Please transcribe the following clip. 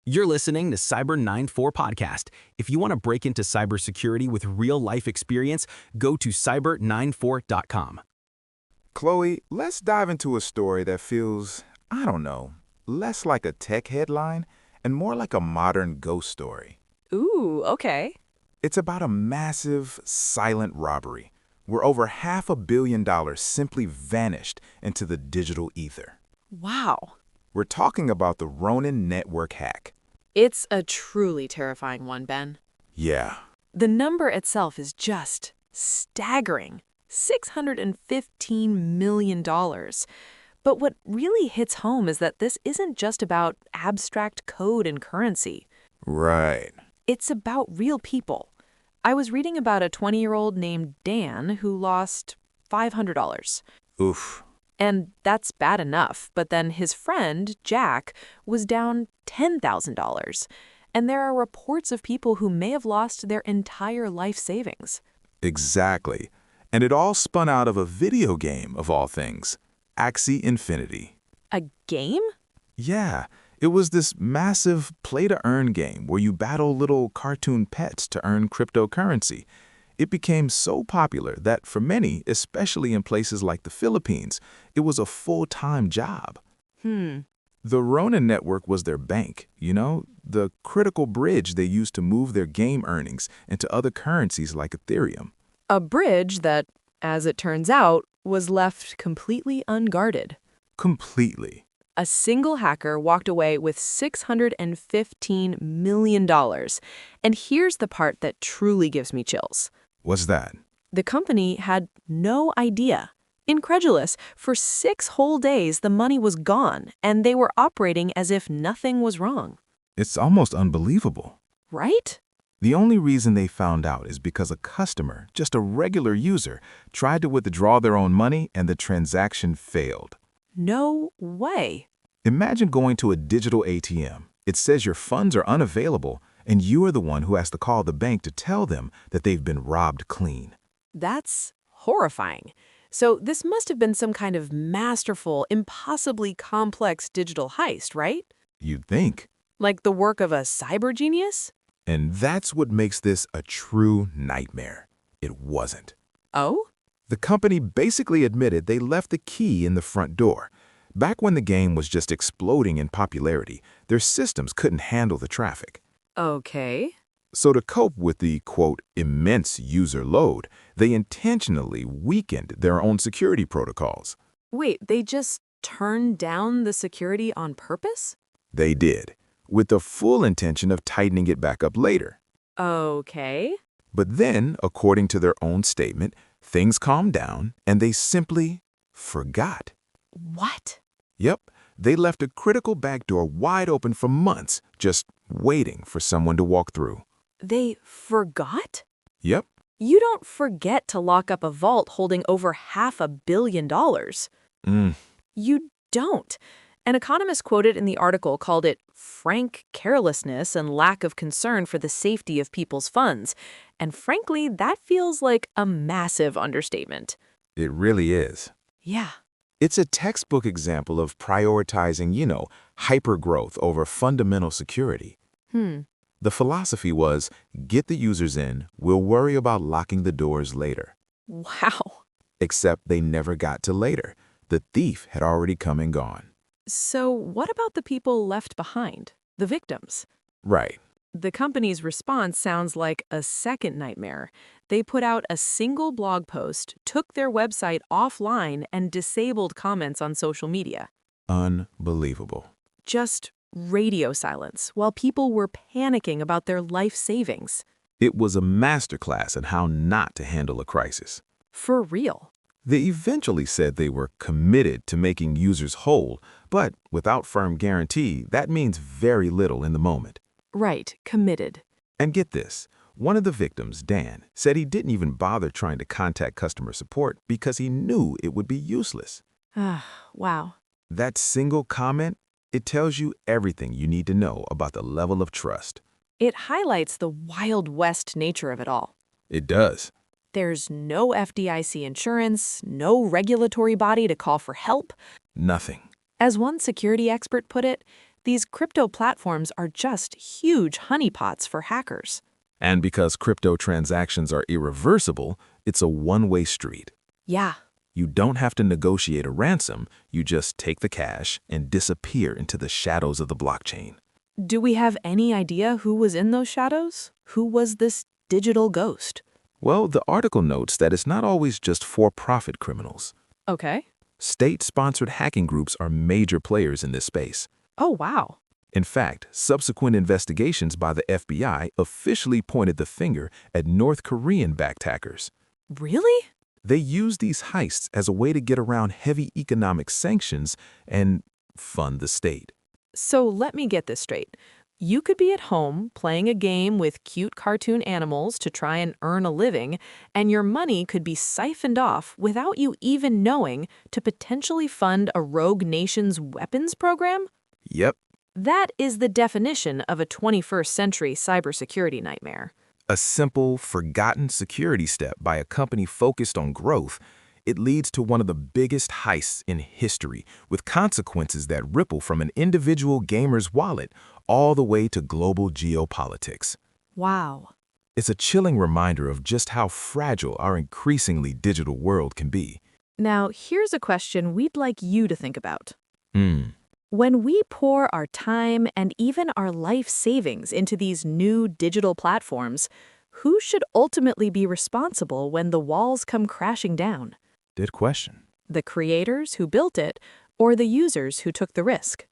You're listening to Cyber 94 Podcast. If you want to break into cybersecurity with real-life experience, go to cyber94.com. Chloe, let's dive into a story that feels, I don't know, less like a tech headline and more like a modern ghost story. Ooh, okay. It's about a massive, silent robbery where over $500 million simply vanished into the digital ether. Wow. We're talking about the Ronin network hack. It's a truly terrifying one, Ben. Yeah, The number itself is just staggering. $615 million. But what really hits home is that this isn't just about abstract code and currency. right. It's about real people. I was reading about a 20-year-old named Dan who lost $500. Oof. And that's bad enough, but then his friend, Jack, was down $10,000. And there are reports of people who may have lost their entire life savings. Exactly. And it all spun out of a video game, of all things. Axie Infinity. A game? Yeah, it was this massive play-to-earn game where you battle little cartoon pets to earn cryptocurrency. It became so popular that for many, especially in places like the Philippines, it was a full-time job. The Ronin network was their bank, the critical bridge they used to move their game earnings into other currencies like Ethereum. A bridge that, as it turns out, was left completely unguarded. Completely. A single hacker walked away with $615 million. And here's the part that truly gives me chills. What's that? The company had no idea. Incredulous, for 6 whole days the money was gone, and they were operating as if nothing was wrong. It's almost unbelievable. Right? The only reason they found out is because a customer, just a regular user, tried to withdraw their own money and the transaction failed. No way. Imagine going to a digital ATM. It says your funds are unavailable, and you are the one who has to call the bank to tell them that they've been robbed clean. That's horrifying. So this must have been some kind of masterful, impossibly complex digital heist, right? You'd think. Like the work of a cyber genius? And that's what makes this a true nightmare. It wasn't. Oh? The company basically admitted they left the key in the front door. Back when the game was just exploding in popularity, their systems couldn't handle the traffic. Okay. So to cope with the, quote, immense user load, they intentionally weakened their own security protocols. Wait, they just turned down the security on purpose? They did, with the full intention of tightening it back up later. Okay. But then, according to their own statement, things calmed down and they simply forgot. What? Yep, they left a critical backdoor wide open for months, just waiting for someone to walk through. They forgot? Yep, You don't forget to lock up a vault holding over $500 million. You don't. An economist quoted in the article called it frank carelessness and lack of concern for the safety of people's funds. And frankly, that feels like a massive understatement. it really is. Yeah. It's a textbook example of prioritizing, hypergrowth over fundamental security. The philosophy was, get the users in, we'll worry about locking the doors later. Wow. Except they never got to later. The thief had already come and gone. So what about the people left behind, the victims? Right. The company's response sounds like a second nightmare. They put out a single blog post, took their website offline, and disabled comments on social media. Unbelievable. Just radio silence while people were panicking about their life savings. It was a masterclass in how not to handle a crisis. For real. They eventually said they were committed to making users whole, but without firm guarantee, that means very little in the moment. Right, committed. And get this, one of the victims, Dan, said he didn't even bother trying to contact customer support because he knew it would be useless. Wow. That single comment, it tells you everything you need to know about the level of trust. It highlights the Wild West nature of it all. It does. There's no FDIC insurance, no regulatory body to call for help. Nothing. As one security expert put it, these crypto platforms are just huge honeypots for hackers. And because crypto transactions are irreversible, it's a one-way street. Yeah. You don't have to negotiate a ransom, you just take the cash and disappear into the shadows of the blockchain. Do we have any idea who was in those shadows? Who was this digital ghost? Well, the article notes that it's not always just for-profit criminals. Okay. State-sponsored hacking groups are major players in this space. Oh, wow. In fact, subsequent investigations by the FBI officially pointed the finger at North Korean-backed hackers. Really? They used these heists as a way to get around heavy economic sanctions and fund the state. So let me get this straight. You could be at home playing a game with cute cartoon animals to try and earn a living, and your money could be siphoned off without you even knowing to potentially fund a rogue nation's weapons program? Yep. That is the definition of a 21st century cybersecurity nightmare. A simple, forgotten security step by a company focused on growth, it leads to one of the biggest heists in history, with consequences that ripple from an individual gamer's wallet all the way to global geopolitics. Wow. It's a chilling reminder of just how fragile our increasingly digital world can be. Now, here's a question we'd like you to think about. When we pour our time and even our life savings into these new digital platforms, who should ultimately be responsible when the walls come crashing down? Good question. The creators who built it or the users who took the risk?